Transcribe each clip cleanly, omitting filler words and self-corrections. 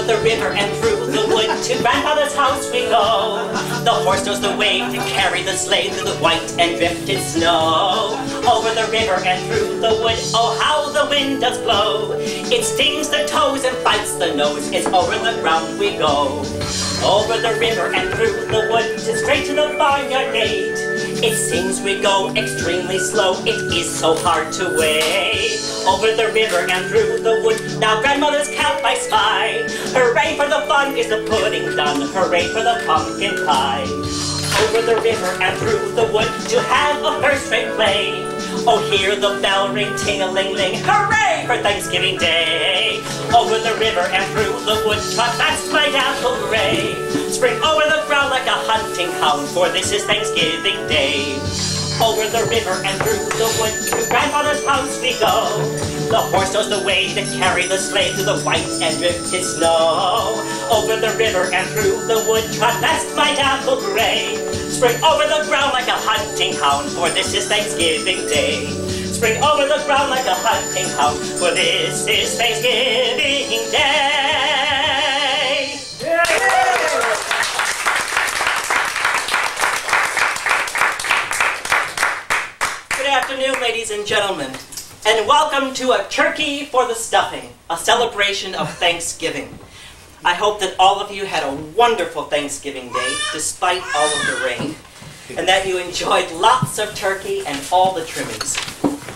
the river and through the wood, to grandfather's house we go. The horse knows the way to carry the sleigh through the white and drifted snow. Over the river and through the wood, oh how the wind does blow. It stings the toes and bites the nose, it's over the ground we go. Over the river and through the wood, to straight to the barnyard gate. It seems we go extremely slow, it is so hard to wait. Over the river and through the wood, now grandmother's cap I spy. Hooray for the fun, is the pudding done? Hooray for the pumpkin pie. Over the river and through the wood, to have a first-rate play. Oh, hear the bell ring, ting-a-ling-ling, hooray for Thanksgiving Day. Over the river and through the wood, trot fast my dapple gray. Spring over the ground like a hunting hound, for this is Thanksgiving Day. Over the river and through the wood, to grandfather's house we go. The horse knows the way to carry the sleigh through the white and drifted snow. Over the river and through the wood, trot fast my dapple gray. Spring over the ground like a hunting hound, for this is Thanksgiving Day. Spring over the ground like a hunting hound, for this is Thanksgiving Day. Good afternoon, ladies and gentlemen, and welcome to A Turkey for the Stuffing, a celebration of Thanksgiving. I hope that all of you had a wonderful Thanksgiving Day, despite all of the rain, and that you enjoyed lots of turkey and all the trimmings.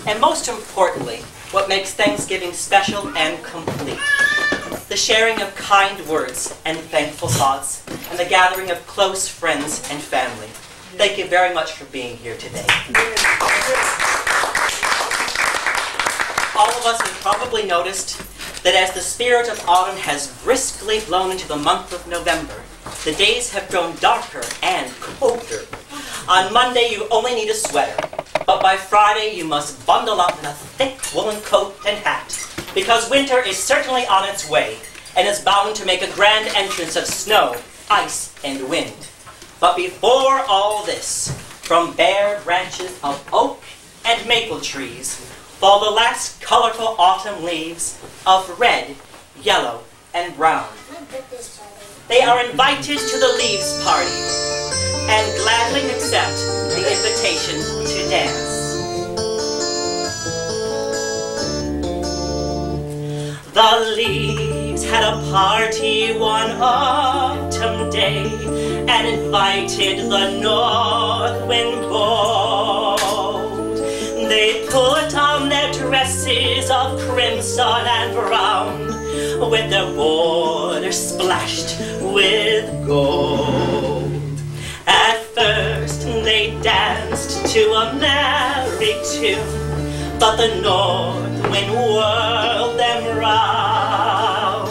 And most importantly, what makes Thanksgiving special and complete: the sharing of kind words and thankful thoughts, and the gathering of close friends and family. Thank you very much for being here today. All of us have probably noticed that as the spirit of autumn has briskly blown into the month of November, the days have grown darker and colder. On Monday you only need a sweater, but by Friday you must bundle up in a thick woolen coat and hat, because winter is certainly on its way, and is bound to make a grand entrance of snow, ice, and wind. But before all this, from bare branches of oak and maple trees, fall the last colorful autumn leaves of red, yellow, and brown. They are invited to the leaves party and gladly accept the invitation to dance. The leaves had a party one autumn day and invited the north wind bold. They put on their dresses of crimson and brown, with their borders splashed with gold. At first they danced to a merry tune, but the north wind whirled them round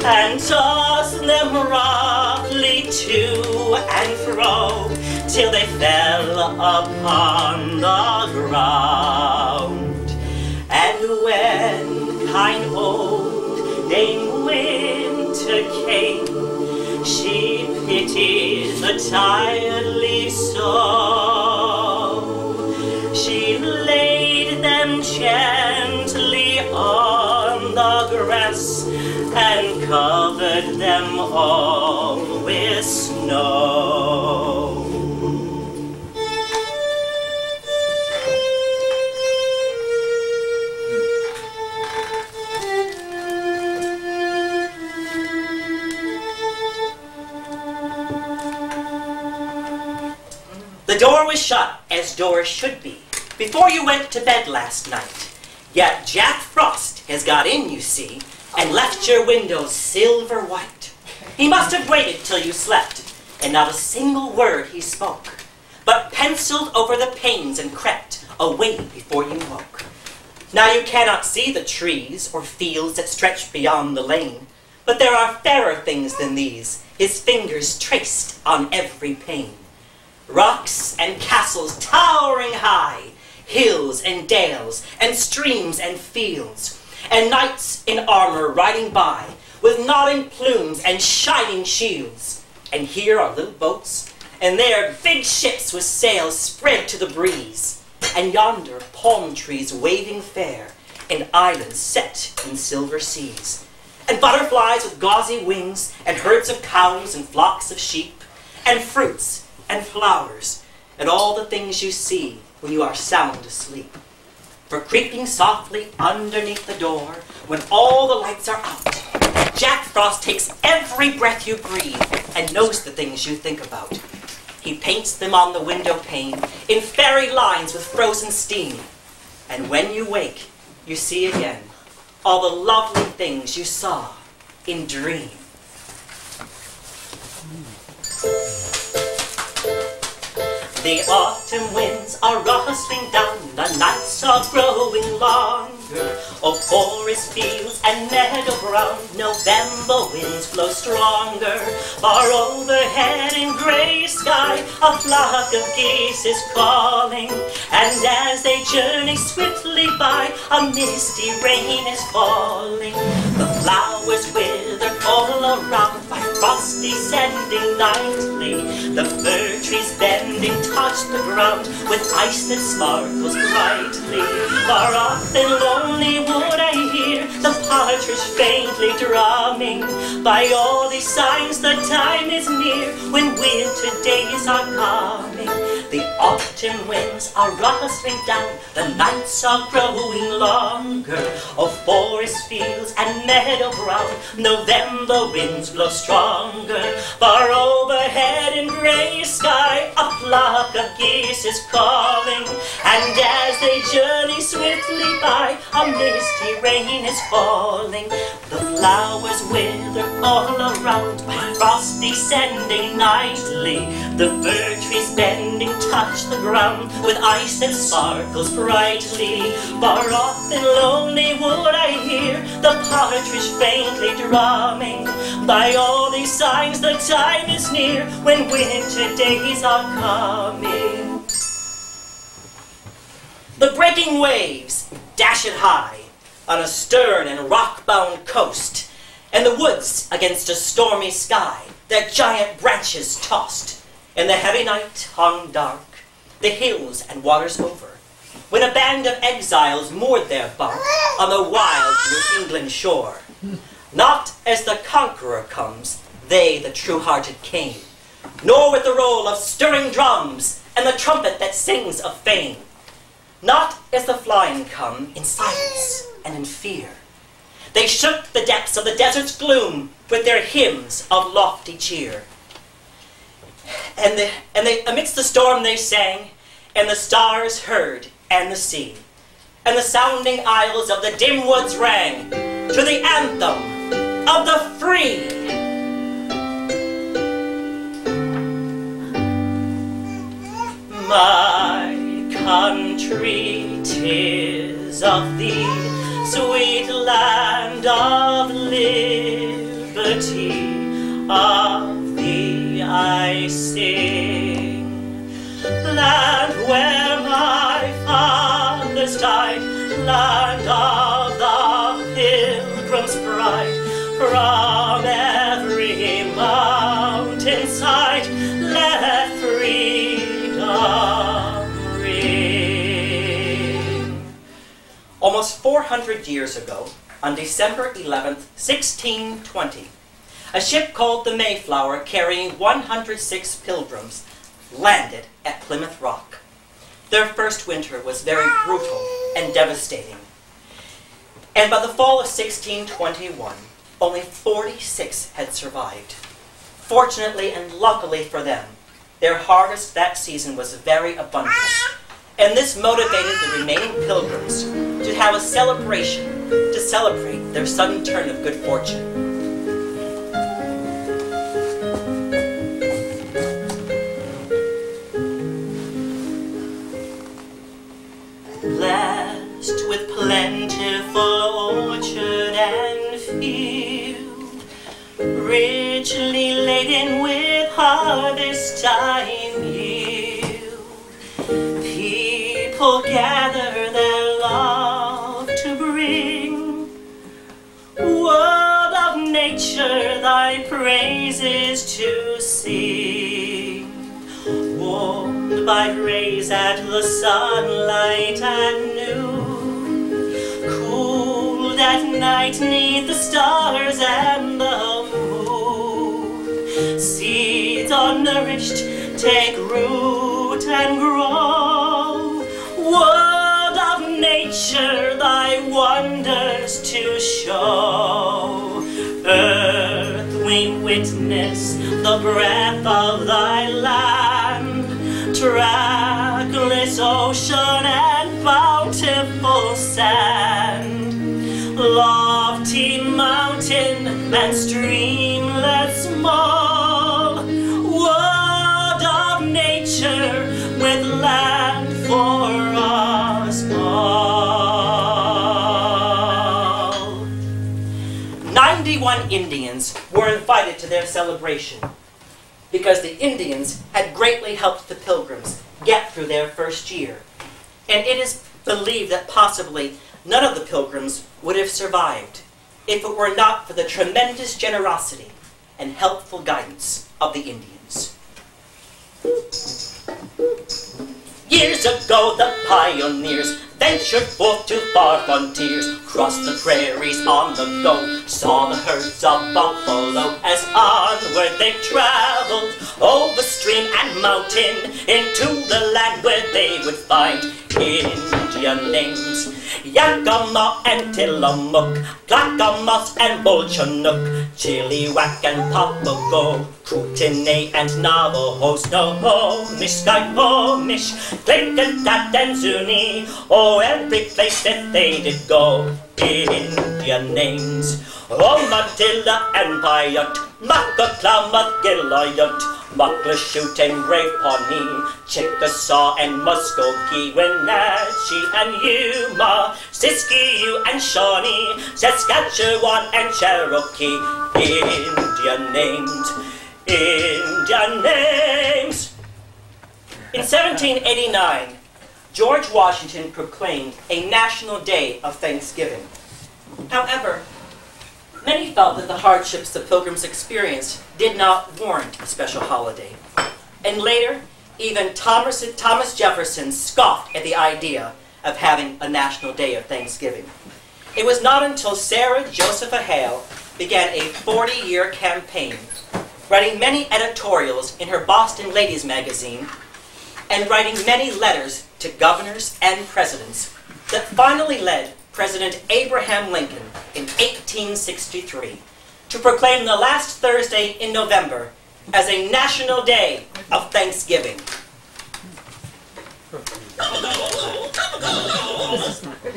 and tossed them roughly to and fro, till they fell upon the ground. And when kind old Dame Winter came, she pitied the tired leaves so. She laid them gently on the grass and covered them all with snow. The door was shut, as doors should be, before you went to bed last night. Yet Jack Frost has got in, you see, and left your windows silver white. He must have waited till you slept, and not a single word he spoke, but penciled over the panes and crept away before you woke. Now you cannot see the trees or fields that stretch beyond the lane, but there are fairer things than these, his fingers traced on every pane. Rocks and castles towering high, hills and dales, and streams and fields, and knights in armor riding by, with nodding plumes and shining shields. And here are little boats, and there big ships with sails spread to the breeze, and yonder palm trees waving fair, and islands set in silver seas. and butterflies with gauzy wings, and herds of cows and flocks of sheep, and fruits and flowers, and all the things you see when you are sound asleep. For creeping softly underneath the door, when all the lights are out, Jack Frost takes every breath you breathe and knows the things you think about. He paints them on the window pane in fairy lines with frozen steam. And when you wake, you see again all the lovely things you saw in dream. The autumn winds are rustling down, the nights are growing longer. Oh, forest fields and meadow ground, November winds blow stronger. Far overhead in grey sky, a flock of geese is calling. And as they journey swiftly by, a misty rain is falling. The flowers wither all around by frost descending nightly. The fir trees bending touch the ground with ice that sparkles brightly. Far off and lonely would I hear the partridge faintly drumming. By all these signs the time is near when winter days are coming. The autumn winds are rustling down, the nights are growing longer. Oh, forest fields and meadow ground, November winds blow stronger. Far overhead in grey sky, a flock of geese is calling. And as they journey swiftly by, a misty rain is falling. The flowers wither all around by frost descending nightly. The fir trees bending touch the ground with ice that sparkles brightly. Far off and lonely would I hear the partridge faintly drumming. By all these signs the time is near when winter days are coming. The breaking waves dash it high on a stern and rock-bound coast, and the woods against a stormy sky, their giant branches tossed. And the heavy night hung dark, the hills and waters over, when a band of exiles moored their bark on the wild New England shore. Not as the conqueror comes, they, the true-hearted, came, nor with the roll of stirring drums and the trumpet that sings of fame. Not as the flying come in silence and in fear. They shook the depths of the desert's gloom with their hymns of lofty cheer. And they amidst the storm they sang, and the stars heard, and the sea, and the sounding aisles of the dim woods rang to the anthem of the free. My country, 'tis of thee, sweet land of liberty, of thee I sing. Land where my fathers died, land of the Pilgrims' pride, from every mountainside let freedom ring. Almost 400 years ago, on December 11th, 1620, a ship called the Mayflower, carrying 106 pilgrims, landed at Plymouth Rock. Their first winter was very brutal and devastating. And by the fall of 1621, only 46 had survived. Fortunately and luckily for them, their harvest that season was very abundant. And this motivated the remaining pilgrims to have a celebration to celebrate their sudden turn of good fortune. Blessed with plentiful orchard and field, richly laden with harvest time yield, people gather their love to bring. World of nature, thy praises to sing. Warmed by rays at the sunlight at noon, cooled that night 'neath the stars and the moon. Seeds unnourished take root and grow. World of nature, thy wonders to show. Earth, we witness the breath of thy land. Trackless ocean and bountiful sand. Lofty mountain and streamlet small. World of nature with land for us all. 91 Indians were invited to their celebration because the Indians had greatly helped the Pilgrims get through their first year. And it is believed that possibly none of the Pilgrims would have survived if it were not for the tremendous generosity and helpful guidance of the Indians. Years ago the pioneers ventured forth to far frontiers, crossed the prairies on the go, saw the herds of buffalo as onward they traveled, over stream and mountain, into the land where they would find Indian names. Yakima and Tillamook, Clackamas and Bolchinook, Chilliwack and Papago, Kootenai and Navajo, Snohomish, Skyhomish, Klickitat and Zuni, oh, every place that they did go, Indian names. Omadilla and Paiute, Macaclamath, Gilayut, Muckleshoot and Brave Pawnee, Chickasaw and Muskogee, Wenatchee and Yuma, Siskiyou and Shawnee, Saskatchewan and Cherokee, Indian names, Indian names. In 1789, George Washington proclaimed a national day of Thanksgiving. However, many felt that the hardships the Pilgrims experienced did not warrant a special holiday. And later, even Thomas Jefferson scoffed at the idea of having a national day of Thanksgiving. It was not until Sarah Josepha Hale began a 40-year campaign, writing many editorials in her Boston Ladies magazine, and writing many letters to governors and presidents, that finally led President Abraham Lincoln in 1863 to proclaim the last Thursday in November as a national day of Thanksgiving.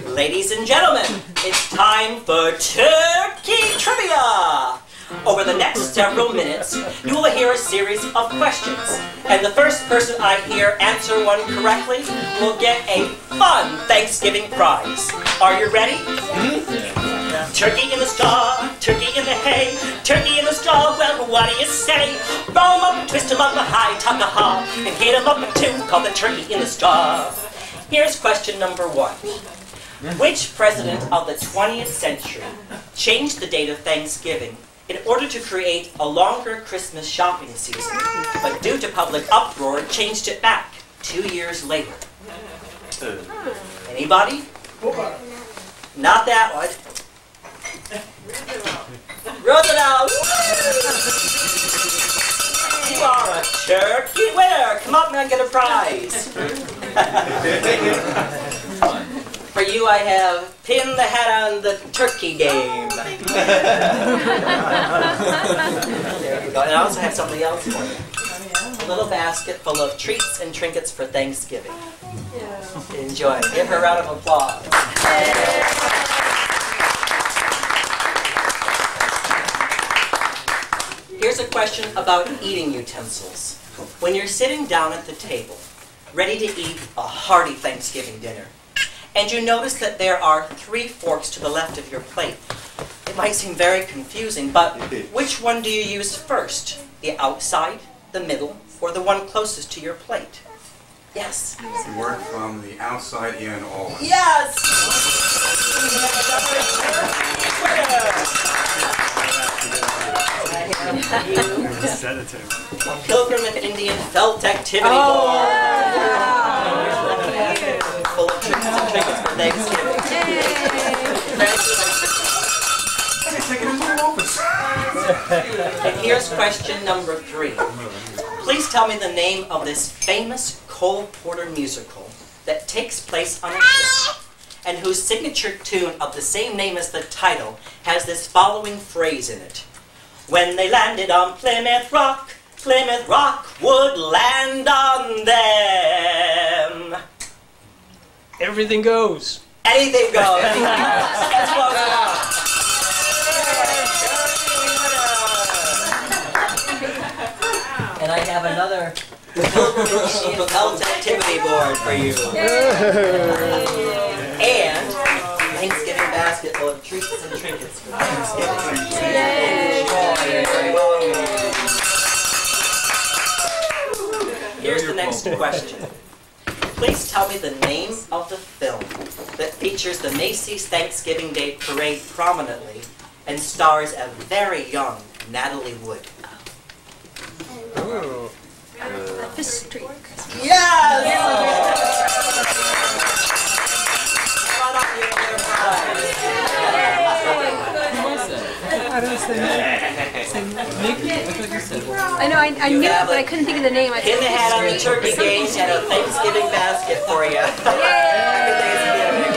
Ladies and gentlemen, it's time for Turkey Trivia! Over the next several minutes, you will hear a series of questions, and the first person I hear answer one correctly will get a fun Thanksgiving prize. Are you ready? Turkey in the straw, turkey in the hay, turkey in the straw, well, what do you say? Roll 'em up and twist 'em up a high, top a ha, and hit 'em up a tune called the turkey in the straw. Here's question number 1. Which president of the 20th century changed the date of Thanksgiving in order to create a longer Christmas shopping season, but due to public uproar, changed it back 2 years later? Anybody? Not that one. Roosevelt! You are a turkey winner! Come up and get a prize! For you, I have Pin the Hat on the Turkey Game. There we go. And I also have something else for you. A little basket full of treats and trinkets for Thanksgiving. Enjoy. Give her a round of applause. Here's a question about eating utensils. When you're sitting down at the table, ready to eat a hearty Thanksgiving dinner, and you notice that there are 3 forks to the left of your plate, it might seem very confusing, but which one do you use first? The outside, the middle, or the one closest to your plate? Yes? You work from the outside in all. Yes! Pilgrim and Indian felt activity board. Full of trinkets and trinkets for Thanksgiving. And here's question number 3. Please tell me the name of this famous Cole Porter musical that takes place on a ship, and whose signature tune of the same name as the title has this following phrase in it. When they landed on Plymouth Rock would land on them. Everything goes. Anything goes. That's close enough. And I have another Pilgrims health activity board for you. And Thanksgiving basket full of treats and trinkets for Thanksgiving. Here's the next question. Please tell me the name of the film that features the Macy's Thanksgiving Day Parade prominently and stars a very young Natalie Wood. Oh. Fish Street. Yes! I know, I knew it, but I couldn't think of the name. Pin the hat on the turkey gauge and a Thanksgiving basket for you. Happy Thanksgiving.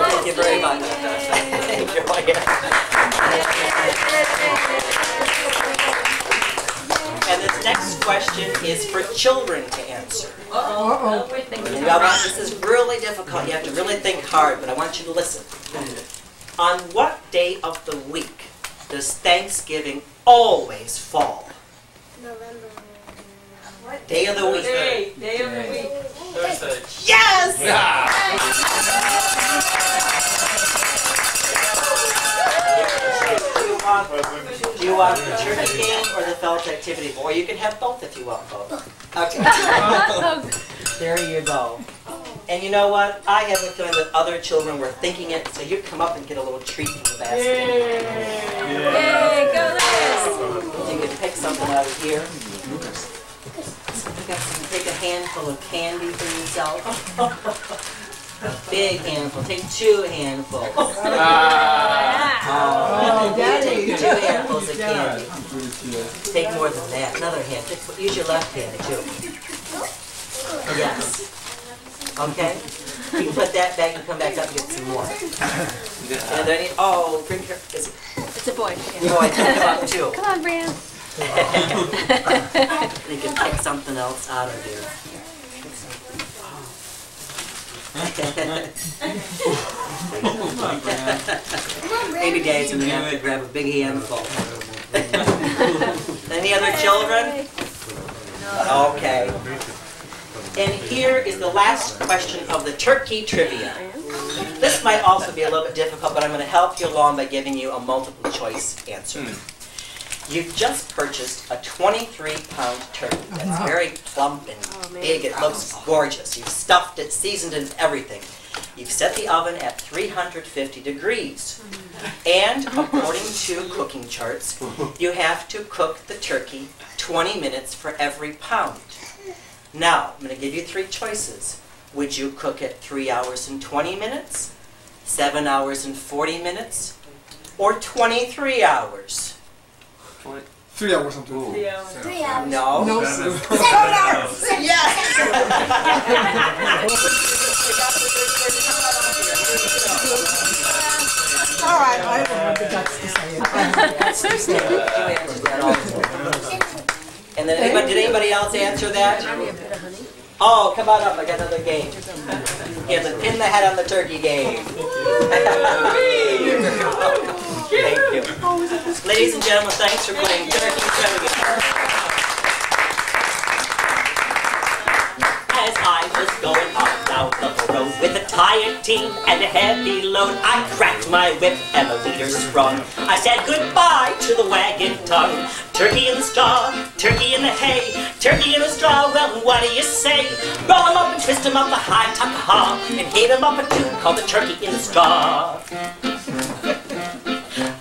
Thank you very much. Enjoy it. And this next question is for children to answer. This is really difficult. You have to really think hard, but I want you to listen. On what day of the week does Thanksgiving always fall? November. What day of the week? Day of the week. Thursday. Yes! Do you want the turkey game or the felt activity? Or you can have both if you want both. Okay. There you go. And you know what? I have a feeling that other children were thinking it, so you come up and get a little treat from the basket. Yay, go this! You can pick something out of here. Take a handful of candy for yourself. A big handful. Take 2 handfuls. Take 2 handfuls of candy. Take more than that. Another hand. Use your left hand too. Yes. Okay? You can put that back and come back up and get some more. And then, oh, bring her. It's a boy. Boy, come up too. Come on, Brand. You can pick something else out of here. Maybe Daddy's going to have to grab a big handful. Any other children? Okay. And here is the last question of the turkey trivia. This might also be a little bit difficult, but I'm going to help you along by giving you a multiple choice answer. You've just purchased a 23-pound turkey that's very plump and big. It looks gorgeous. You've stuffed it, seasoned it, and everything. You've set the oven at 350 degrees. And according to cooking charts, you have to cook the turkey 20 minutes for every pound. Now, I'm going to give you 3 choices. Would you cook it 3 hours and 20 minutes, 7 hours and 40 minutes, or 23 hours? 3 hours and 2. 3 hours. 3 hours. No. No. 7 hours. Yes! All right, I don't have the guts to say it. And then did anybody else answer that? Oh, come on up, I got another game. Here's a pin the head on the turkey game. Thank you. Ladies and gentlemen, thanks for playing Turkey Trivia. As I was going up down the road with a tired team and a heavy load, I cracked my whip and the leader sprung. I said goodbye to the wagon tongue. Turkey in the straw, turkey in the hay, turkey in the straw, well, what do you say? Roll him up and twist him up a high tuck-a-haw, and gave him up a tune called the turkey in the straw.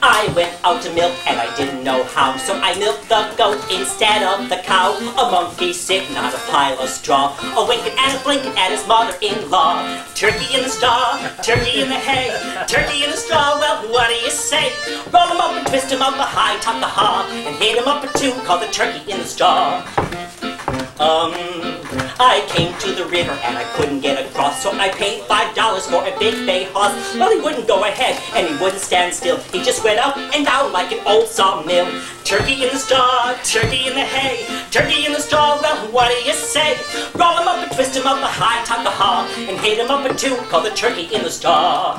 I went out to milk and I didn't know how, so I milked the goat instead of the cow. A monkey sitting on a pile of straw, a winking and a blinking at his mother-in-law. Turkey in the straw, turkey in the hay, turkey in the straw, well, what do you say? Roll him up and twist him up a high, top the haw, and hit him up a tune called the turkey in the straw. I came to the river and I couldn't get across, so I paid $5 for a big bay horse. Well, he wouldn't go ahead and he wouldn't stand still. He just went up and down like an old sawmill. Turkey in the straw, turkey in the hay, turkey in the straw, well, what do you say? Roll him up and twist him up a high, top the haw, and hit him up a tune called the turkey in the straw.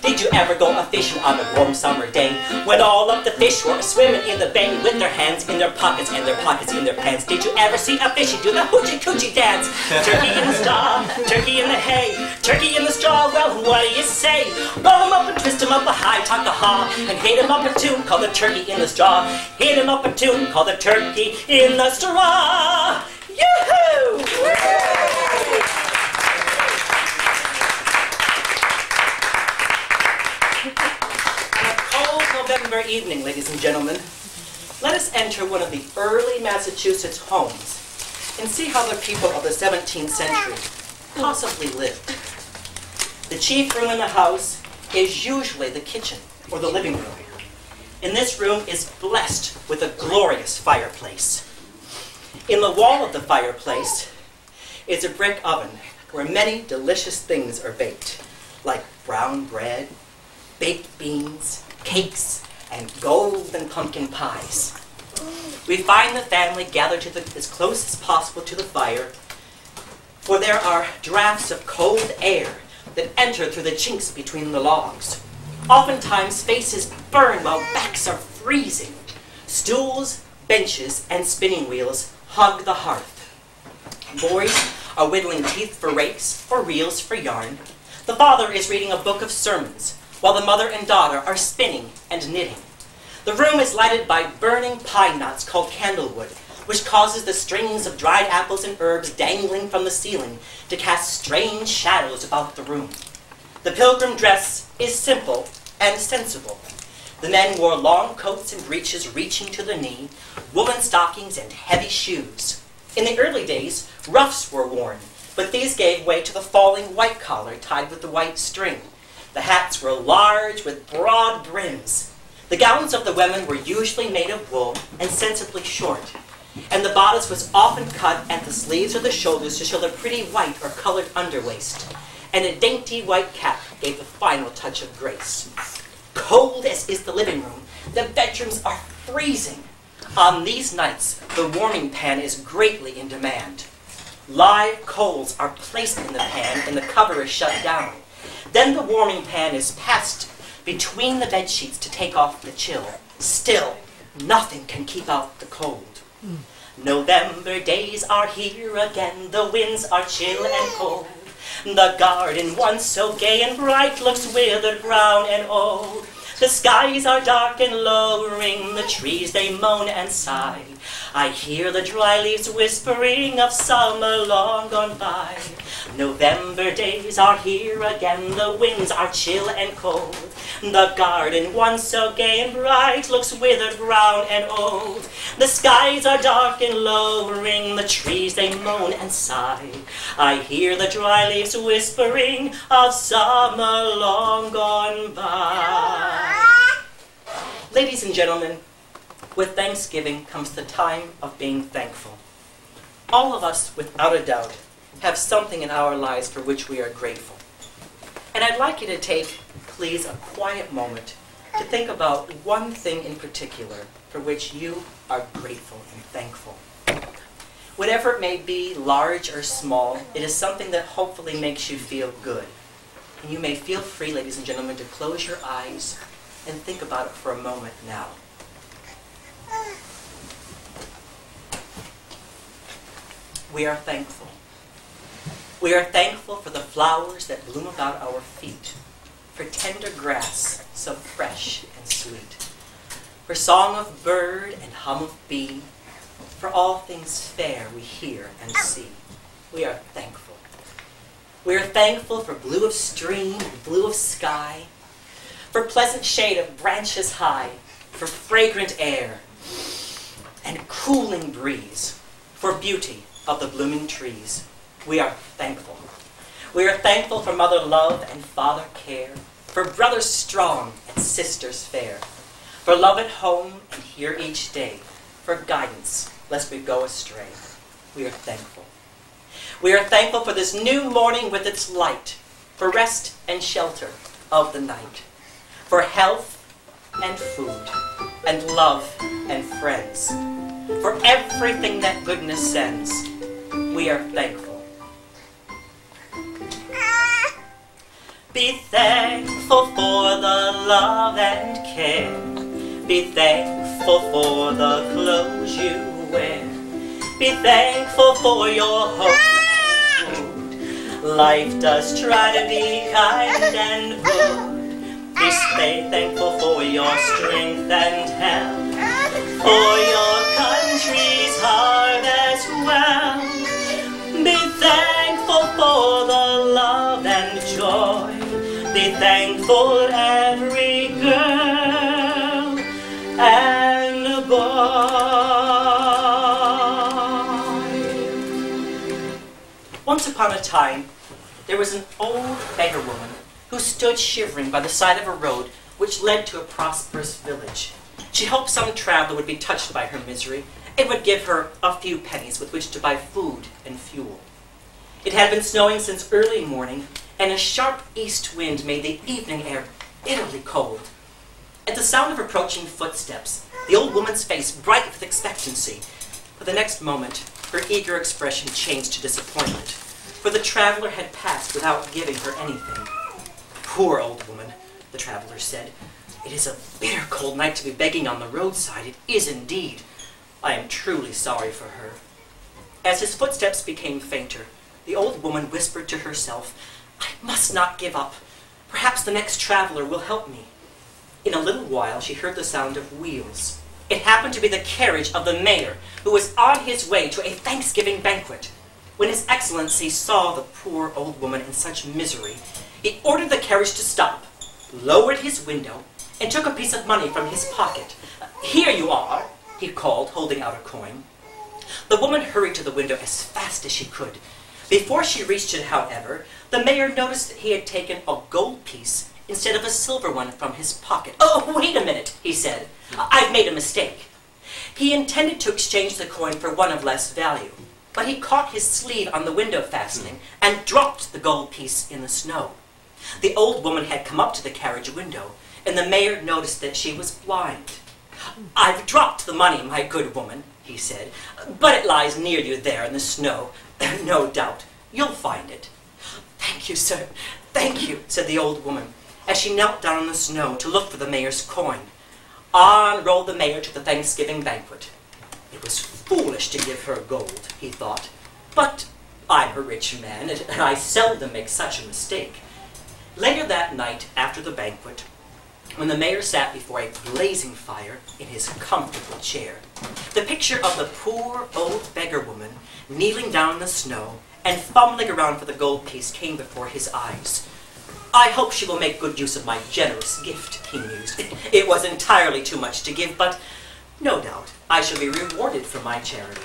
Did you ever go a-fishing on a warm summer day, when all of the fish were swimming in the bay with their hands in their pockets and their pockets in their pants? Did you ever see a fishy do the hoochie-coochie dance? Turkey in the straw, turkey in the hay, turkey in the straw, well, what do you say? Roll him up and twist him up a high, talk the haw, and hit him up a tune called the turkey in the straw. Hit him up a tune called the turkey in the straw. Yoo-hoo! November evening, ladies and gentlemen, let us enter one of the early Massachusetts homes and see how the people of the 17th century possibly lived. The chief room in the house is usually the kitchen or the living room. And this room is blessed with a glorious fireplace. In the wall of the fireplace is a brick oven where many delicious things are baked, like brown bread, baked beans, cakes, and golden pumpkin pies. We find the family gathered as close as possible to the fire, for there are drafts of cold air that enter through the chinks between the logs. Oftentimes faces burn while backs are freezing. Stools, benches, and spinning wheels hug the hearth. Boys are whittling teeth for rakes or reels for yarn. The father is reading a book of sermons, while the mother and daughter are spinning and knitting. The room is lighted by burning pine knots called candlewood, which causes the strings of dried apples and herbs dangling from the ceiling to cast strange shadows about the room. The pilgrim dress is simple and sensible. The men wore long coats and breeches reaching to the knee, woolen stockings and heavy shoes. In the early days, ruffs were worn, but these gave way to the falling white collar tied with the white string. The hats were large with broad brims. The gowns of the women were usually made of wool and sensibly short, and the bodice was often cut at the sleeves or the shoulders to show the pretty white or colored underwaist, and a dainty white cap gave the final touch of grace. Cold as is the living room, the bedrooms are freezing. On these nights, the warming pan is greatly in demand. Live coals are placed in the pan and the cover is shut down. Then the warming pan is passed between the bed sheets to take off the chill. Still, nothing can keep out the cold. November days are here again, the winds are chill and cold. The garden, once so gay and bright, looks withered, brown and old. The skies are dark and lowering, the trees they moan and sigh. I hear the dry leaves whispering of summer long gone by. November days are here again, the winds are chill and cold. The garden, once so gay and bright, looks withered, brown and old. The skies are dark and lowering, the trees they moan and sigh. I hear the dry leaves whispering of summer long gone by. Ladies and gentlemen, with Thanksgiving comes the time of being thankful. All of us, without a doubt, have something in our lives for which we are grateful. And I'd like you to take, please, a quiet moment to think about one thing in particular for which you are grateful and thankful. Whatever it may be, large or small, it is something that hopefully makes you feel good. And you may feel free, ladies and gentlemen, to close your eyes and think about it for a moment now. We are thankful. We are thankful for the flowers that bloom about our feet, for tender grass so fresh and sweet, for song of bird and hum of bee, for all things fair we hear and see. We are thankful. We are thankful for blue of stream and blue of sky, for pleasant shade of branches high, for fragrant air and cooling breeze, for beauty of the blooming trees. We are thankful. We are thankful for mother love and father care, for brothers strong and sisters fair, for love at home and here each day, for guidance lest we go astray. We are thankful. We are thankful for this new morning with its light, for rest and shelter of the night, for health and food, and love and friends, for everything that goodness sends. We are thankful. Be thankful for the love and care. Be thankful for the clothes you wear. Be thankful for your hope and food. Life does try to be kind and good. Stay thankful for your strength and health, for your country's heart as well. Be thankful for the love and joy. Be thankful every girl and boy. Once upon a time, there was an old beggar woman who stood shivering by the side of a road which led to a prosperous village. She hoped some traveler would be touched by her misery and would give her a few pennies with which to buy food and fuel. It had been snowing since early morning, and a sharp east wind made the evening air bitterly cold. At the sound of approaching footsteps, the old woman's face brightened with expectancy, but the next moment her eager expression changed to disappointment, for the traveler had passed without giving her anything. Poor old woman, the traveler said. It is a bitter cold night to be begging on the roadside. It is indeed. I am truly sorry for her. As his footsteps became fainter, the old woman whispered to herself, I must not give up. Perhaps the next traveler will help me. In a little while she heard the sound of wheels. It happened to be the carriage of the mayor, who was on his way to a Thanksgiving banquet. When His Excellency saw the poor old woman in such misery, he ordered the carriage to stop, lowered his window, and took a piece of money from his pocket. Here you are, he called, holding out a coin. The woman hurried to the window as fast as she could. Before she reached it, however, the mayor noticed that he had taken a gold piece instead of a silver one from his pocket. Oh, wait a minute, he said. I've made a mistake. He intended to exchange the coin for one of less value, but he caught his sleeve on the window fastening and dropped the gold piece in the snow. The old woman had come up to the carriage window, and the mayor noticed that she was blind. I've dropped the money, my good woman, he said, but it lies near you there in the snow. No doubt, you'll find it. Thank you, sir, thank you, said the old woman, as she knelt down in the snow to look for the mayor's coin. On rolled the mayor to the Thanksgiving banquet. It was foolish to give her gold, he thought, but I'm a rich man, and I seldom make such a mistake. Later that night, after the banquet, when the mayor sat before a blazing fire in his comfortable chair, the picture of the poor old beggar woman kneeling down in the snow and fumbling around for the gold piece came before his eyes. I hope she will make good use of my generous gift, he mused. It was entirely too much to give, but no doubt I shall be rewarded for my charity.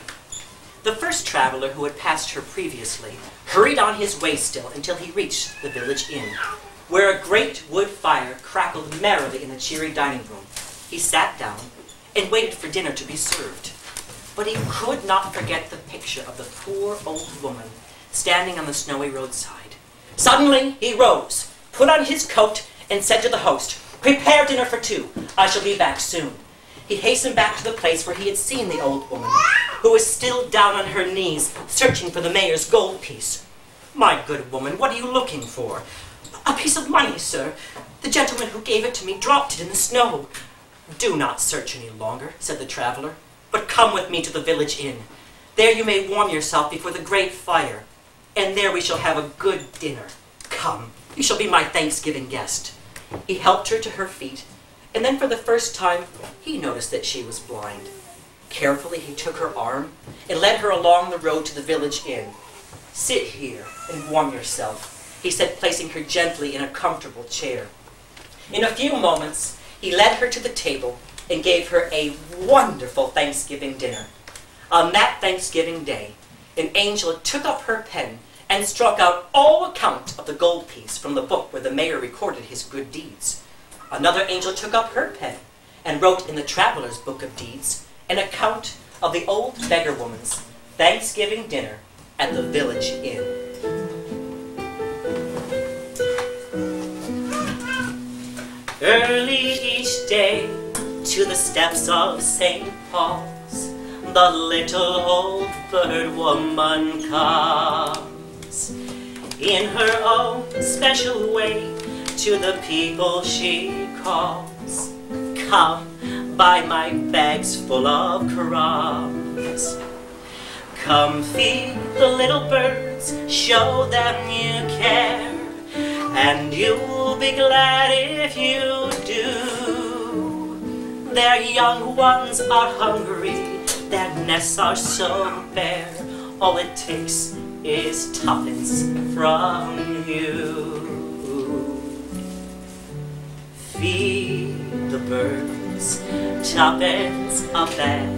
The first traveler who had passed her previously hurried on his way still until he reached the village inn, where a great wood fire crackled merrily in the cheery dining room. He sat down and waited for dinner to be served. But he could not forget the picture of the poor old woman standing on the snowy roadside. Suddenly he rose, put on his coat, and said to the host, "Prepare dinner for two. I shall be back soon." He hastened back to the place where he had seen the old woman, who was still down on her knees, searching for the mayor's gold piece. "My good woman, what are you looking for?" "A piece of money, sir. The gentleman who gave it to me dropped it in the snow." "Do not search any longer," said the traveler, "but come with me to the village inn. There you may warm yourself before the great fire, and there we shall have a good dinner. Come, you shall be my Thanksgiving guest." He helped her to her feet, and then for the first time he noticed that she was blind. Carefully he took her arm and led her along the road to the village inn. "Sit here and warm yourself," he said, placing her gently in a comfortable chair. In a few moments, he led her to the table and gave her a wonderful Thanksgiving dinner. On that Thanksgiving day, an angel took up her pen and struck out all account of the gold piece from the book where the mayor recorded his good deeds. Another angel took up her pen and wrote in the traveler's book of deeds an account of the old beggar woman's Thanksgiving dinner at the village inn. Early each day to the steps of St. Paul's, the little old bird woman comes. In her own special way to the people she calls, "Come, buy my bags full of crumbs. Come feed the little birds, show them you care, and you'll be glad if you do. Their young ones are hungry, their nests are so bare, all it takes is tuppence from you. Feed the birds, tuppence a bag,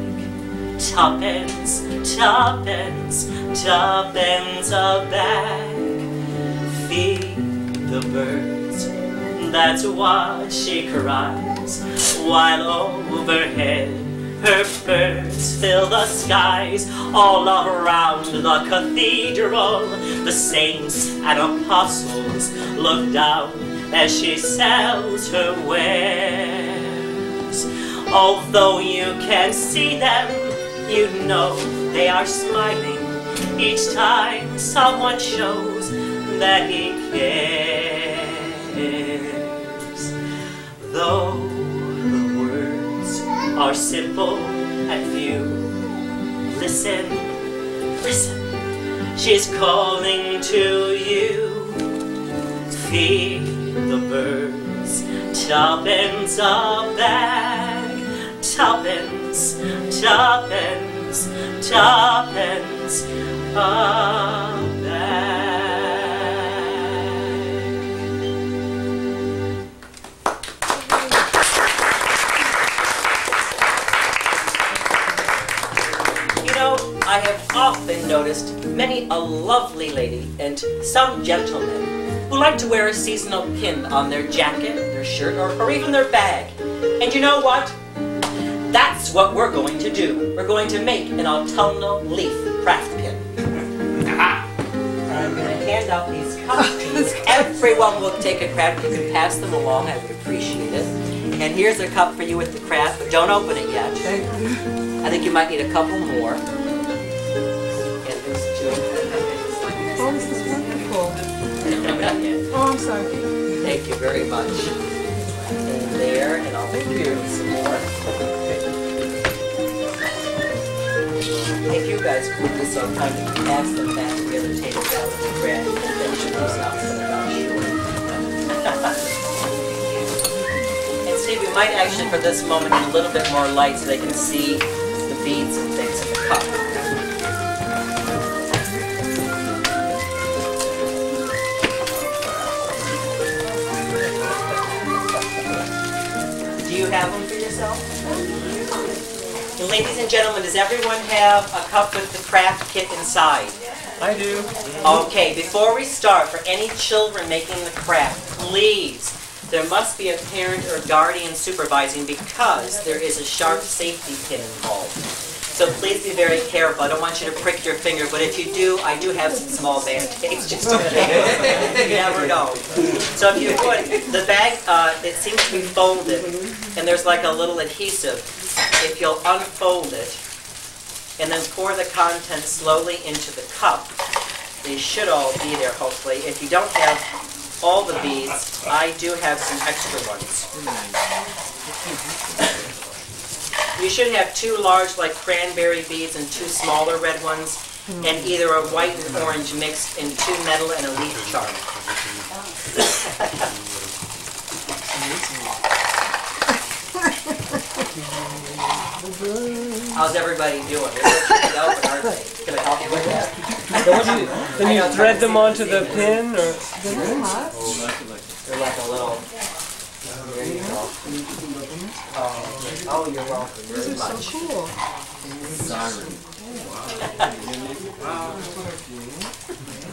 tuppence, tuppence, tuppence a bag. Feed the birds, that's what she cries, while overhead her birds fill the skies. All around the cathedral, the saints and apostles look down as she sells her wares. Although you can't see them, you know they are smiling each time someone shows that he cares. Though the words are simple and few, listen, listen, she's calling to you. Feed the birds, tuppence a bag, tuppence, tuppence, tuppence a bag. You know, I have often noticed many a lovely lady and some gentlemen who like to wear a seasonal pin on their jacket, their shirt, or even their bag. And you know what? That's what we're going to do. We're going to make an autumnal leaf craft pin. I'm going to hand out these cups to you. Everyone will take a craft. You can pass them along. I would appreciate it. And here's a cup for you with the craft, but don't open it yet. I think you might need a couple more. And there's two. Oh, this is wonderful. Oh, I'm sorry. Thank you very much. And there, and I'll make you some more. If you guys would be so kind to pass them back to the other table down with the bread, and finish those up so they're not short. And see, we might actually, for this moment, get a little bit more light so they can see the beads and things in the cup. Do you have them for yourself? And ladies and gentlemen, does everyone have a cup with the craft kit inside? I do. Okay, before we start, for any children making the craft, please, there must be a parent or guardian supervising because there is a sharp safety pin involved. So please be very careful. I don't want you to prick your finger, but if you do, I do have some small band-aids just in case. You never know. So if you would, the bag, it seems to be folded, and there's like a little adhesive. If you'll unfold it, and then pour the contents slowly into the cup, they should all be there, hopefully. If you don't have all the beads, I do have some extra ones. You should have 2 large, like cranberry beads, and 2 smaller red ones, and either a white and orange mixed in 2 metal and a leaf charm. How's everybody doing? They're open, aren't they? Can I help you with that? Then you thread them onto the pin, or They're like a little Oh, you're welcome very These are much. so cool.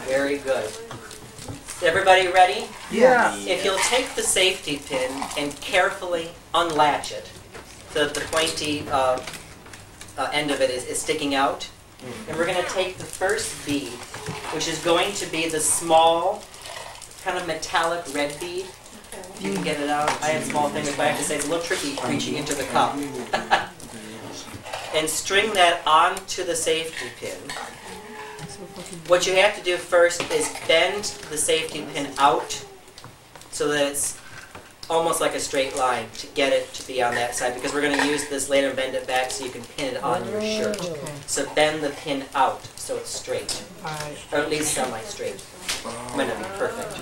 Very good. Is everybody ready? Yeah. If you'll take the safety pin and carefully unlatch it so that the pointy end of it is sticking out, and we're going to take the first bead, which is going to be the small, kind of metallic red bead. If you can get it out. I have small fingers, but I have to say it's a little tricky reaching into the cup. And string that onto the safety pin. What you have to do first is bend the safety pin out so that it's almost like a straight line to get it to be on that side, because we're going to use this later and bend it back so you can pin it on your shirt. Okay. So bend the pin out so it's straight, Alright. or at least semi-straight. Might not be perfect.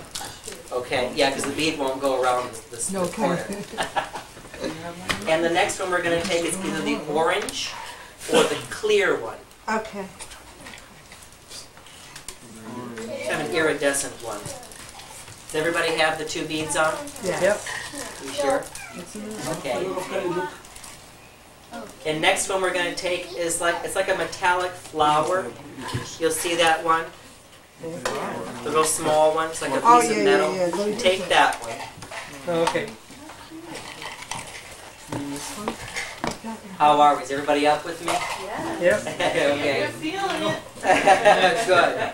Okay, yeah, because the bead won't go around this No, corner. okay. And the next one we're going to take is either the orange or the clear one. Okay. Kind of an iridescent one. Does everybody have the two beads on? Yeah. Yep. You sure? Okay. And next one we're going to take is it's like a metallic flower. You'll see that one? The real small one. It's like a Oh, piece yeah, of metal. yeah, yeah. Take that one. Oh, okay. How are we? Is everybody up with me? Yep. Okay. Feeling it. Good.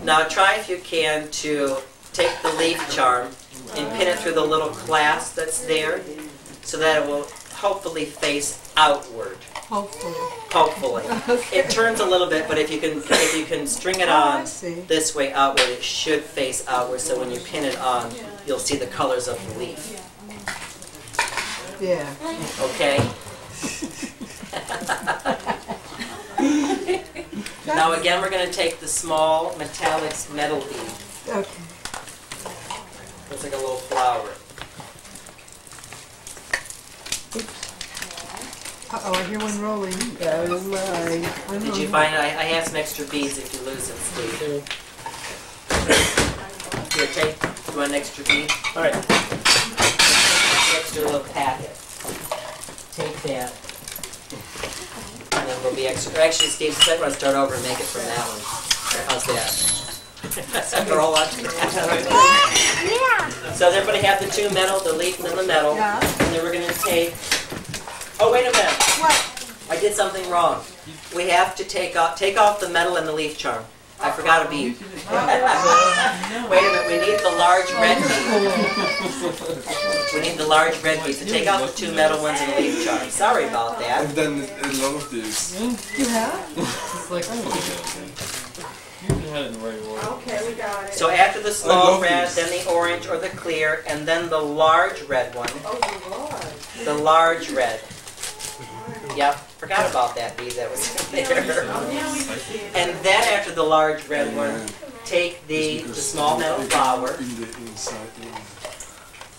Now try if you can to take the leaf charm and pin it through the little clasp that's there so that it will hopefully face outward. Hopefully. Hopefully. It turns a little bit, but if you can string it Oh, I on see. this way outward, it should face outward, so when you pin it on, you'll see the colors of the leaf. Yeah. Okay? Now again, we're going to take the small metallic metal bead. Okay. Looks like a little flower. Uh-oh, I hear one rolling. That is right. Did you find I have some extra beads if you lose them, Steve? Here, take. You want an extra bead? All right. The extra little packet. Take that. And then we'll be extra. Actually, Steve, I want to start over and make it from that one. How's that? Roll on. So does everybody have the two metal, the leaf and then the metal? Yeah. And then we're going to take. Oh, wait a minute. What? I did something wrong. We have to take off the metal and the leaf charm. I forgot a bead. Wait a minute, we need the large red bead. We need the large red bead. So take out the two metal ones and the leaf charm. Sorry about that. I've done a lot of these. You have? It's like, you had it in the right order. Okay, we got it. So after the I small love red, these. then the orange or the clear, and then the large red one. Oh, the Lord. The large red. Yep, forgot about that bead that was in there. Oh, now we can see it. And then after the large red one, take the small metal flower. In the inside.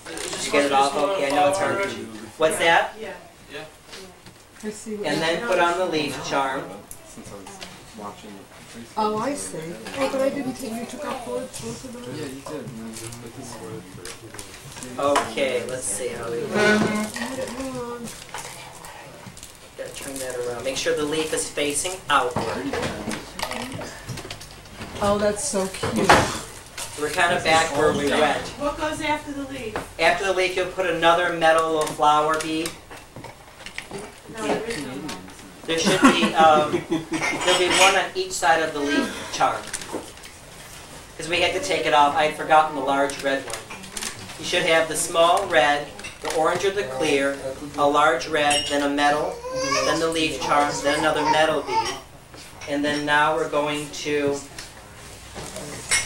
Did you get it off? Okay, I know it's hard. What's that? Yeah. I see what And then put on the leaf charm. Since I was watching it. Oh, I see. Oh, but I didn't take, you took off both of those? Yeah, you did. And then just put this word. Okay, let's see how we go. Had it wrong. Gotta turn that around. Make sure the leaf is facing outward. Oh, that's so cute. We're kind of back where we went. What goes after the leaf? After the leaf, you'll put another metal little flower bead. No, there is no one. There should be, there'll be one on each side of the leaf charm. Because we had to take it off. I had forgotten the large red one. You should have the small red, the orange or the clear, a large red, then a metal, then the leaf charm, then another metal bead. And then now we're going to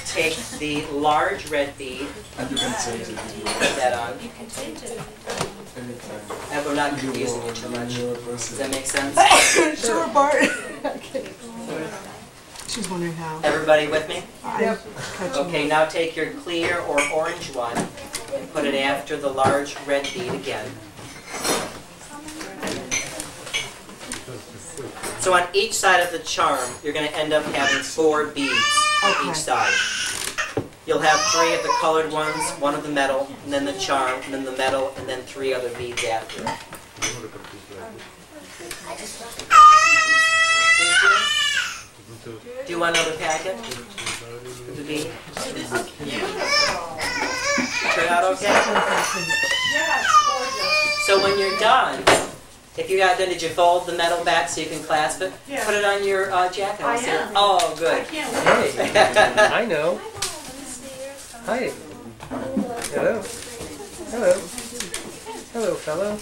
take the large red bead, And you can change it put that on, anytime. and we're not confusing you too much. Does that make sense? Sure, Bart. Okay. She's wondering how. Everybody with me? Yep. Okay, now take your clear or orange one and put it after the large red bead again. So on each side of the charm, you're going to end up having 4 beads on Okay. each side. You'll have 3 of the colored ones, 1 of the metal, and then the charm, and then the metal, and then 3 other beads after. Do you want another packet? With the bean? Turn out okay? Yes, gorgeous. So when you're done, if you got done, did you fold the metal back so you can clasp it? Yeah. Put it on your jacket. I am. Oh, I good. can't wait. I know. Hi. Hello. Hello. Hello, fellow.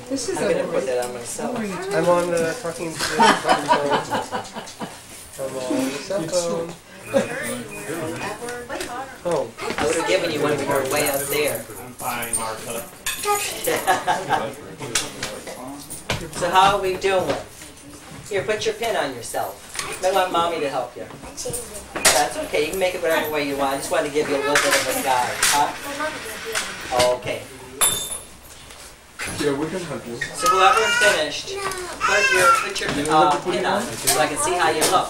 This is I'm going to put that on myself. I'm on the talking to the microphone. I'm on the cell phone. Oh. I would have given you one when you were way up there. Bye, Martha. So how are we doing? Here, put your pin on yourself. I want Mommy to help you. That's okay. You can make it whatever way you want. I just wanted to give you a little bit of a guide. Huh? Okay. Yeah, we can help you. So whoever finished, put your pin on so I can see how you look.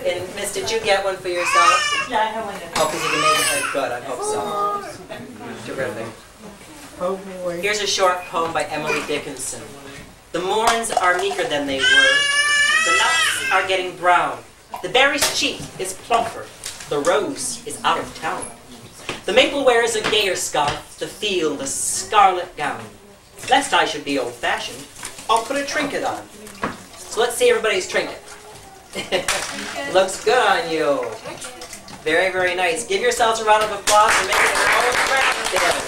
And Miss, did you get one for yourself? Yeah, I have one. Oh, because you can make it like good. I hope so. Terrific. Oh boy. Here's a short poem by Emily Dickinson. The morns are meeker than they were. The nuts are getting brown. The berry's cheek is plumper. The rose is out of town. The maple wears a gayer scarf, the field a scarlet gown. Lest I should be old-fashioned, I'll put a trinket on. So let's see everybody's trinket. Looks good on you. Very, very nice. Give yourselves a round of applause for making your own craft together.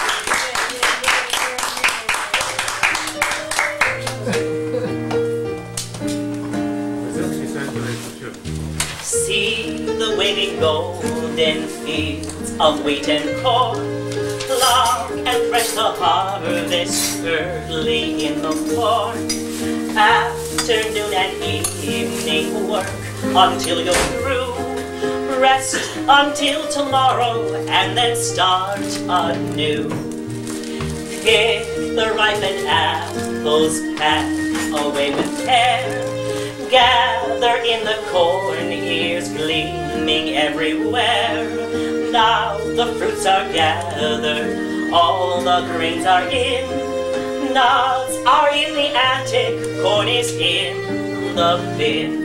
See the waving golden fields of wheat and corn. Plough and thresh the harvest early in the morn. Afternoon and evening work until you're through. Rest until tomorrow and then start anew. Pick the ripened apples, pack away with care. Gather in the corn ears gleaming everywhere. Now the fruits are gathered, all the grains are in. Nuts are in the attic, corn is in the bin.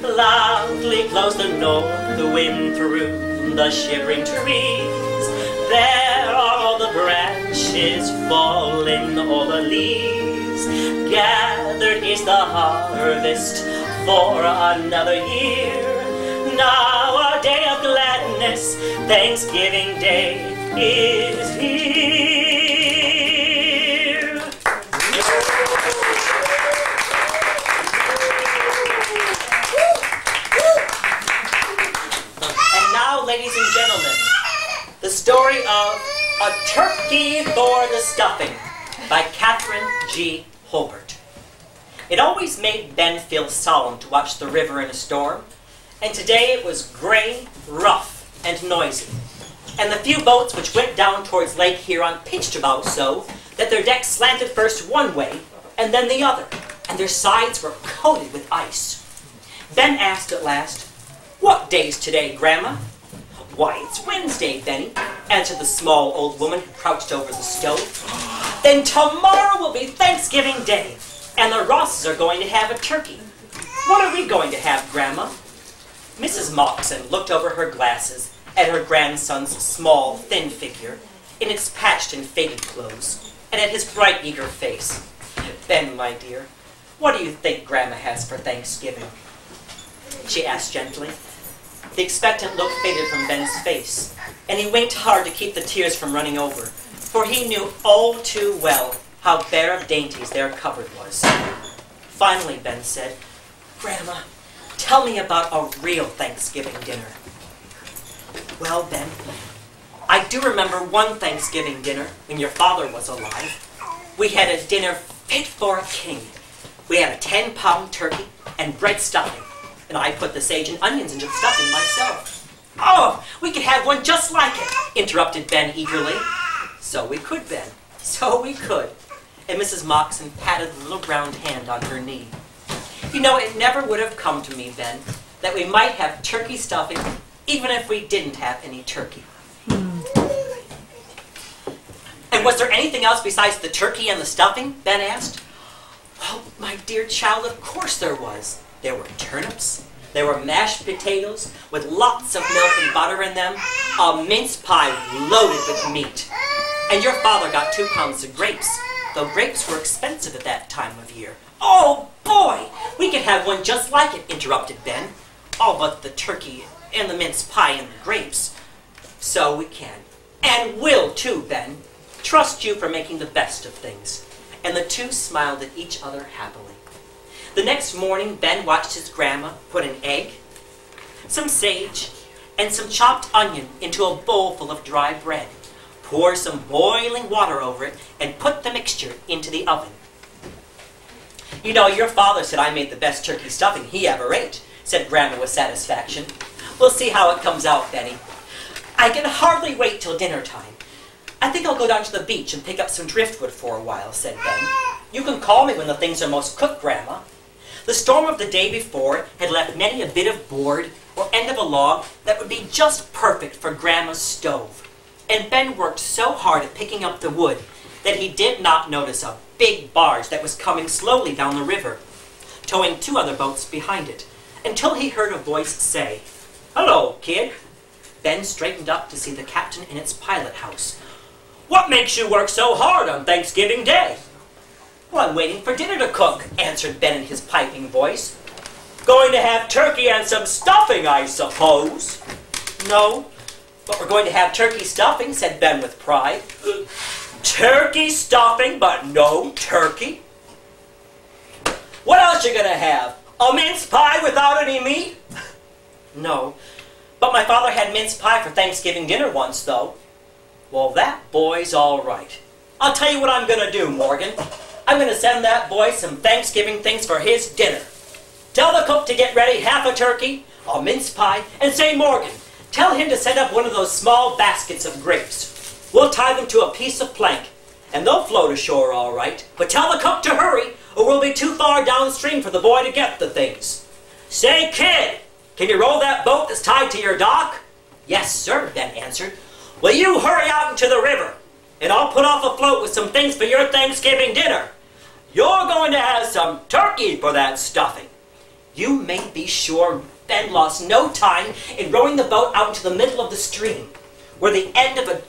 Loudly blows the north wind through the shivering trees. There are all the branches falling, all the leaves. Gathered is the harvest for another year. Now a day of gladness, Thanksgiving Day is here. And now, ladies and gentlemen, the story of A Turkey for the Stuffing by Catherine G. Holbert. It always made Ben feel solemn to watch the river in a storm, and today it was gray, rough, and noisy. And the few boats which went down towards Lake Huron pitched about so that their decks slanted first one way and then the other, and their sides were coated with ice. Ben asked at last, "What day's today, Grandma?" "Why, it's Wednesday, Benny," answered the small old woman who crouched over the stove. "Then tomorrow will be Thanksgiving Day, and the Rosses are going to have a turkey. What are we going to have, Grandma?" Mrs. Moxon looked over her glasses at her grandson's small, thin figure, in its patched and faded clothes, and at his bright, eager face. "Ben, my dear, what do you think Grandma has for Thanksgiving?" she asked gently. The expectant look faded from Ben's face, and he winked hard to keep the tears from running over, for he knew all too well how bare of dainties their cupboard was. Finally, Ben said, "Grandma, tell me about a real Thanksgiving dinner." "Well, Ben, I do remember one Thanksgiving dinner when your father was alive. We had a dinner fit for a king. We had a 10-pound turkey and bread stuffing, and I put the sage and onions into the stuffing myself." "Oh, we could have one just like it," interrupted Ben eagerly. "So we could, Ben, so we could." And Mrs. Moxon patted the little brown hand on her knee. "You know, it never would have come to me, Ben, that we might have turkey stuffing even if we didn't have any turkey." And was there anything else besides the turkey and the stuffing? Ben asked. Well, my dear child, of course there was. There were turnips. There were mashed potatoes with lots of milk and butter in them. A mince pie loaded with meat. And your father got 2 pounds of grapes, though grapes were expensive at that time of year. Oh, boy! We could have one just like it, interrupted Ben. All but the turkey and the mince pie and the grapes. So we can. And will, too, Ben. Trust you for making the best of things. And the two smiled at each other happily. The next morning, Ben watched his grandma put an egg, some sage, and some chopped onion into a bowl full of dry bread. Pour some boiling water over it and put the mixture into the oven. You know, your father said I made the best turkey stuffing he ever ate, said Grandma with satisfaction. We'll see how it comes out, Benny. I can hardly wait till dinner time. I think I'll go down to the beach and pick up some driftwood for a while, said Ben. You can call me when the things are most cooked, Grandma. The storm of the day before had left many a bit of board or end of a log that would be just perfect for Grandma's stove. And Ben worked so hard at picking up the wood that he did not notice a big barge that was coming slowly down the river, towing 2 other boats behind it, until he heard a voice say, "Hello, kid." Ben straightened up to see the captain in its pilot house. "What makes you work so hard on Thanksgiving Day?" "Well, I'm waiting for dinner to cook," answered Ben in his piping voice. "Going to have turkey and some stuffing, I suppose?" "No, but we're going to have turkey stuffing," said Ben with pride. "Turkey stuffing, but no turkey? What else you gonna have? A mince pie without any meat?" "No, but my father had mince pie for Thanksgiving dinner once, though." "Well, that boy's all right. I'll tell you what I'm gonna do, Morgan. I'm gonna send that boy some Thanksgiving things for his dinner. Tell the cook to get ready half a turkey, a mince pie, and say, Morgan, tell him to send up one of those small baskets of grapes. We'll tie them to a piece of plank, and they'll float ashore all right. But tell the cook to hurry, or we'll be too far downstream for the boy to get the things. Say, kid, can you row that boat that's tied to your dock?" "Yes, sir," Ben answered. "Well, you hurry out into the river, and I'll put off a float with some things for your Thanksgiving dinner. You're going to have some turkey for that stuffing." You may be sure Ben lost no time in rowing the boat out into the middle of the stream, where the end of a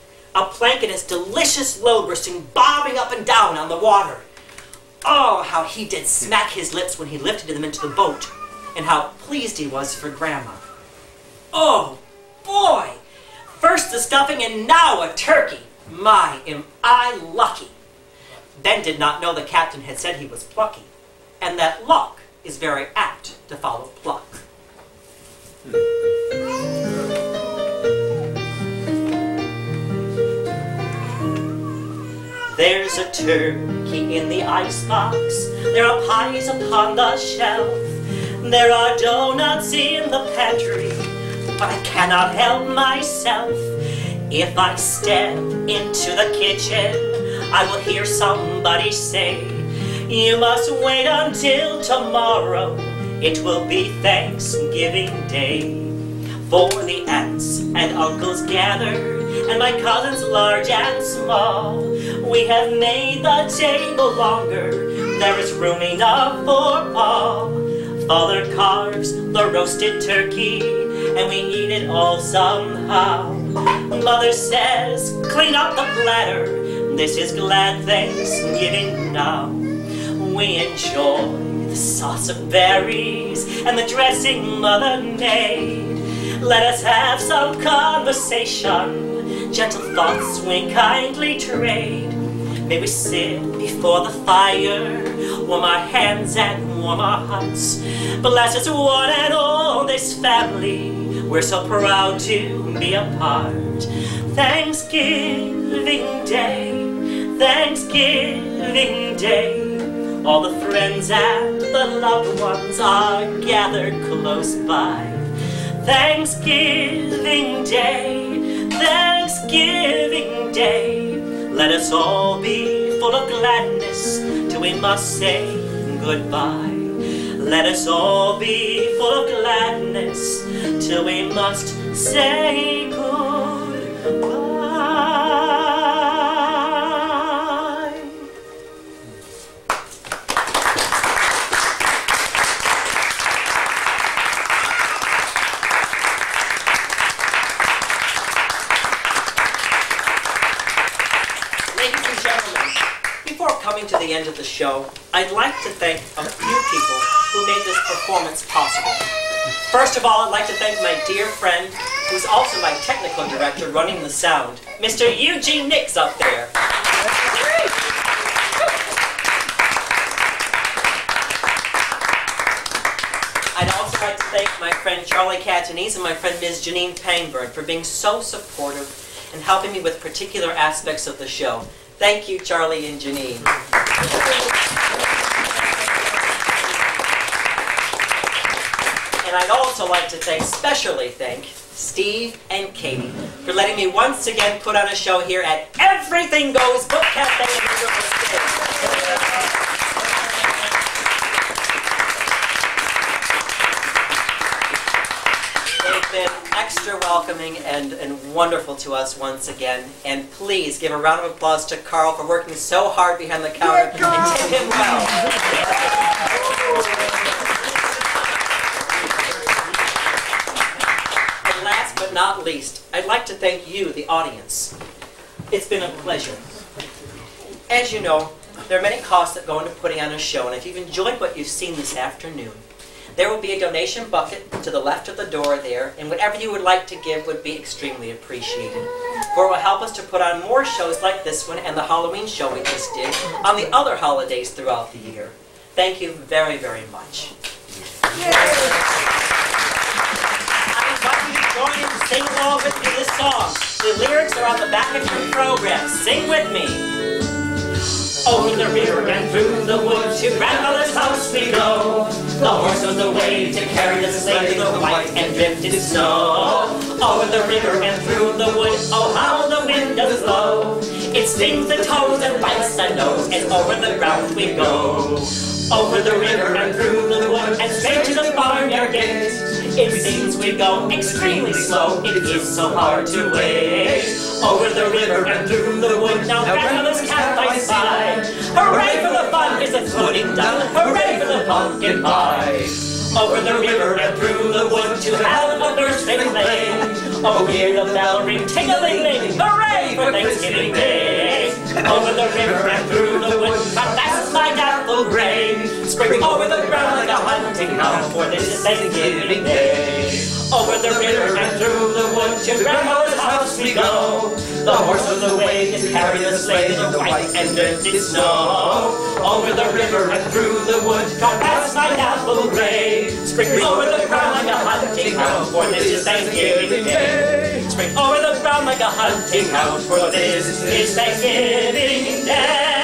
plank and its delicious load were seen bobbing up and down on the water. Oh, how he did smack his lips when he lifted them into the boat, and how pleased he was for Grandma. Oh, boy! First the stuffing and now a turkey. My, am I lucky. Ben did not know the captain had said he was plucky, and that luck is very apt to follow pluck. There's a turkey in the icebox, there are pies upon the shelf, there are donuts in the pantry, but I cannot help myself. If I step into the kitchen, I will hear somebody say, "You must wait until tomorrow, it will be Thanksgiving Day." For the aunts and uncles gather, and my cousins large and small, we have made the table longer, there is room enough for all. Father carves the roasted turkey, and we eat it all somehow. Mother says, "Clean up the platter, this is glad Thanksgiving now." We enjoy the sauce of berries and the dressing Mother made. Let us have some conversation, gentle thoughts we kindly trade. May we sit before the fire, warm our hands and warm our hearts. Bless us one and all, this family, we're so proud to be a part. Thanksgiving Day, Thanksgiving Day. All the friends and the loved ones are gathered close by. Thanksgiving Day, Thanksgiving Day. Let us all be full of gladness till we must say goodbye. Let us all be full of gladness till we must say goodbye. the show, I'd like to thank a few people who made this performance possible. First of all, I'd like to thank my dear friend, who's also my technical director running the sound, Mr. Eugene Nix up there. I'd also like to thank my friend Charlie Catanese and my friend Ms. Janine Pangburn for being so supportive and helping me with particular aspects of the show. Thank you, Charlie and Janine. And I'd also like to especially thank Steve and Katie for letting me once again put on a show here at Everything Goes Book Cafe in River City. They've been extra welcoming and wonderful to us once again. And please give a round of applause to Carl for working so hard behind the counter and tip him well. Last but not least, I'd like to thank you, the audience. It's been a pleasure. As you know, there are many costs that go into putting on a show, and if you've enjoyed what you've seen this afternoon, there will be a donation bucket to the left of the door there, and whatever you would like to give would be extremely appreciated. For it will help us to put on more shows like this one and the Halloween show we just did on the other holidays throughout the year. Thank you very, very much. Join in and sing along with me this song. The lyrics are on the back of your program. Sing with me. Over the river and through the wood to grandmother's house we go. The horse knows the way to carry the sleigh through the white and drifted snow. Over the river and through the wood, oh how the wind does blow. It stings the toes and bites the nose, and over the ground we go. Over the river and through the wood and straight to the barnyard gate. It seems we go extremely slow, it is so hard to wait. Over the river and through the wood, now grandmother's cat by side. Hooray for the fun, is the floating down, hooray for the pumpkin pie. Over the river and through the wood to have a birthday play. Oh, hear the bell ring, ting-a-ling-ling, hooray for Thanksgiving Day. Over the river and through the wood, but that's my apple gray. Spring over the ground like a hunting hound, for this is Thanksgiving Day. Over the river and through the wood to grandmother's house we go. The horse knows the way to carry the sleigh in the white and drifted snow. Over the river and through the wood, come past my apple gray. Spring over the ground like a hunting hound, for this is Thanksgiving Day. Spring over the ground like a hunting hound, for this is Thanksgiving Day.